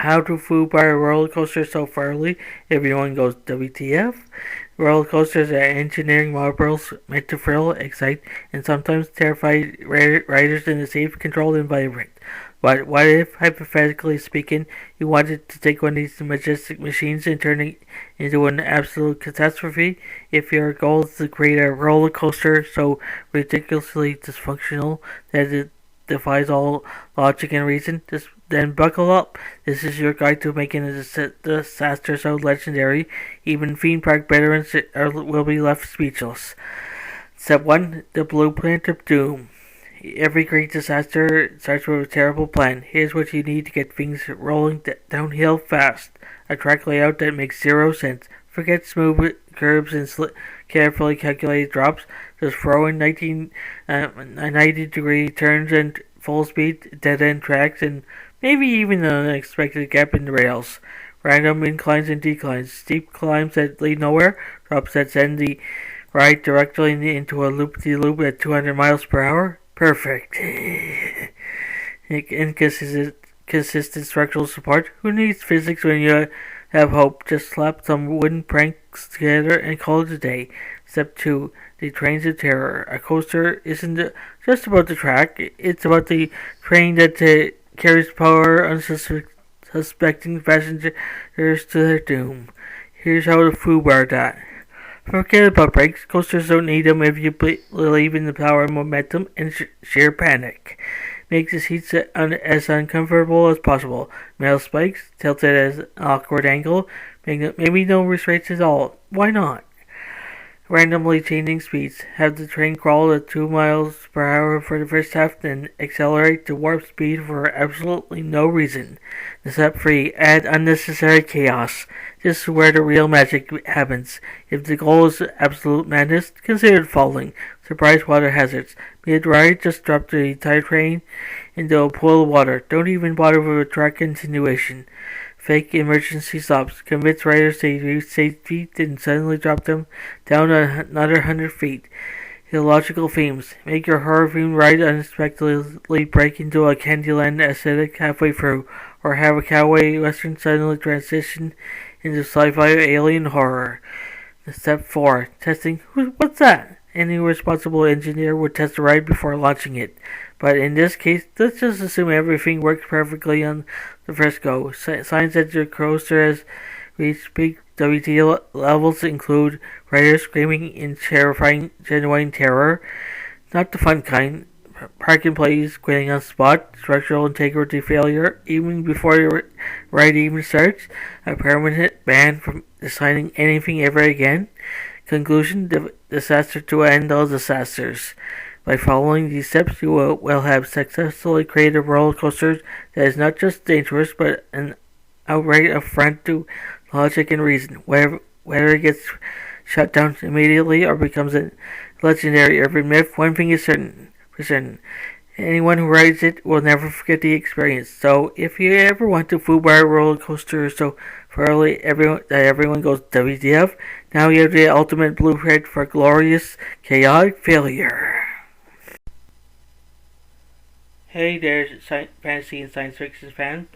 How to FUBAR a roller coaster so thoroughly everyone goes WTF? Roller coasters are engineering marvels meant to thrill, excite, and sometimes terrify riders in a safe, controlled environment. But what if, hypothetically speaking, you wanted to take one of these majestic machines and turn it into an absolute catastrophe? If your goal is to create a roller coaster so ridiculously dysfunctional that it defies all logic and reason, then buckle up. This is your guide to making a disaster so legendary, even theme park veterans will be left speechless. Step 1. The Blueprint of Doom. Every great disaster starts with a terrible plan. Here's what you need to get things rolling downhill fast. A track layout that makes zero sense. Forget smooth curves and carefully calculated drops. Just throw in 90-degree turns and full speed, dead-end tracks, and maybe even an unexpected gap in the rails. Random inclines and declines, steep climbs that lead nowhere, drops that send the ride directly into a loop-de-loop at 200 miles per hour. Perfect. Inconsistent structural support. Who needs physics when you have hope? Just slap some wooden pranks together and call it a day. Step 2. The Trains of Terror. A coaster isn't just about the track. It's about the train that carries power unsuspecting passengers to their doom. Here's how to FUBAR that. Forget about brakes. Coasters don't need them if you believe in the power of momentum and sheer panic. Make the seats as uncomfortable as possible. Metal spikes, tilted at an awkward angle, maybe no restraints at all. Why not? Randomly changing speeds. Have the train crawl at 2 miles per hour for the first half, then accelerate to warp speed for absolutely no reason. Step 3. Add unnecessary chaos. This is where the real magic happens. If the goal is absolute madness, consider falling. Surprise water hazards. Mid-ride, just drop the entire train into a pool of water. Don't even bother with a track continuation. Fake emergency stops. Convince riders they reach safety, then suddenly drop them down another 100 feet. Illogical themes. Make your horror-themed ride unexpectedly break into a Candyland aesthetic halfway through, or have a cowboy western suddenly transition into sci-fi alien horror. Step 4. Testing. What's that? Any responsible engineer would test a ride before launching it. But in this case, let's just assume everything works perfectly on the first go. Signs that your coaster has reached peak WT levels include riders screaming in terrifying, genuine terror. Not the fun kind. Park employees quitting on spot, structural integrity failure, even before your ride even starts, a permanent ban from designing anything ever again. Conclusion, disaster to end all disasters. By following these steps, you will have successfully created a roller coaster that is not just dangerous, but an outright affront to logic and reason. Whether it gets shut down immediately or becomes a legendary urban myth, one thing is for certain. Anyone who rides it will never forget the experience. So, if you ever want to FUBAR a roller coaster so thoroughly everyone goes WTF, now you have the ultimate blueprint for glorious, chaotic failure. Hey there, fantasy and science fiction fan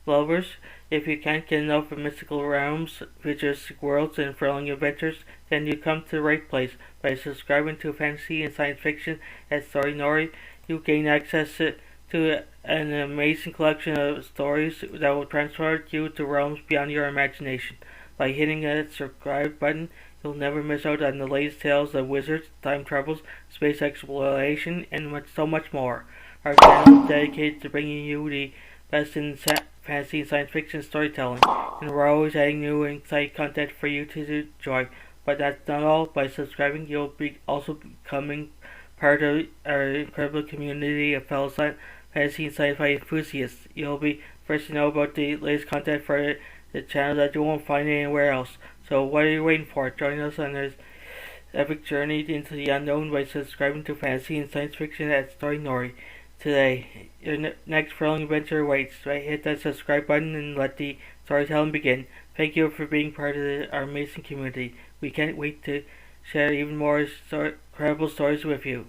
lovers. If you can't get enough of mystical realms, futuristic worlds, and thrilling adventures, then you come to the right place. By subscribing to Fantasy and Science Fiction at Story Nori, you gain access to an amazing collection of stories that will transport you to realms beyond your imagination. By hitting that subscribe button, you'll never miss out on the latest tales of wizards, time travels, space exploration, and so much more. Our channel is dedicated to bringing you the best in fantasy and science fiction storytelling, and we're always adding new and exciting content for you to enjoy. But that's not all. By subscribing, you'll be also becoming part of our incredible community of fellow fantasy and sci-fi enthusiasts. You'll be first to know about the latest content for the channel that you won't find anywhere else. So what are you waiting for? Join us on this epic journey into the unknown by subscribing to Fantasy and Science Fiction at Story Nori. Today, your next thrilling adventure awaits. Right, hit that subscribe button and let the storytelling begin. Thank you for being part of our amazing community. We can't wait to share even more incredible stories with you.